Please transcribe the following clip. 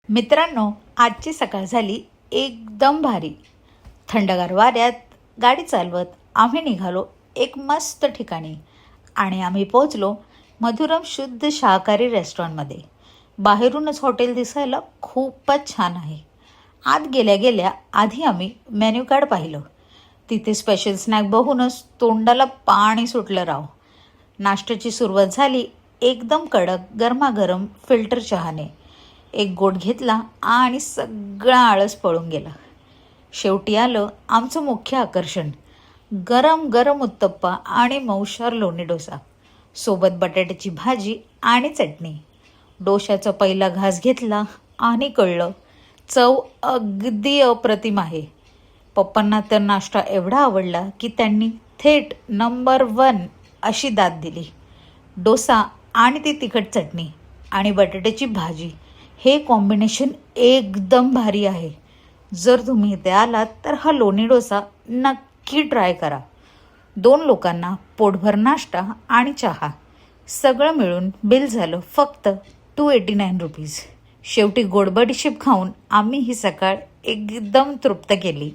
मित्रांनो, आजची सकाळ झाली एकदम भारी. थंडगार वाऱ्यात गाडी चालवत आम्ही निघालो एक मस्त ठिकाणी आणि आम्ही पोहोचलो मधुरम शुद्ध शाकाहारी रेस्टॉरंटमध्ये. बाहेरूनच हॉटेल दिसायला खूपच छान आहे. आत गेल्या गेल्या आधी आम्ही मेन्यू कार्ड पाहिलं. तिथे स्पेशल स्नॅक बघूनच तोंडाला पाणी सुटलं राव. नाश्त्याची सुरुवात झाली एकदम कडक गरमागरम फिल्टर चहाने. एक गोट घेतला आणि सगळा आळस पळून गेला. शेवटी आलं आमचं मुख्य आकर्षण, गरम गरम उत्तप्पा आणि मऊशार लोणी डोसा, सोबत बटाट्याची भाजी आणि चटणी. डोशाचा पहिला घास घेतला आणि कळलं चव अगदी अप्रतिम आहे. पप्पांना तर नाश्ता एवढा आवडला की त्यांनी थेट नंबर 1 अशी दाद दिली. डोसा आणि ती तिखट चटणी आणि बटाट्याची भाजी हे कॉम्बिनेशन एकदम भारी आहे. जर तुम्ही इथे आलात तर हा लोणी डोसा नक्की ट्राय करा. 2 लोकांना पोटभर नाश्ता आणि चहा सगळं मिळून बिल झालं फक्त 289 रुपीज. शेवटी गोड बडीशेप खाऊन आम्ही ही सकाळ एकदम तृप्त केली.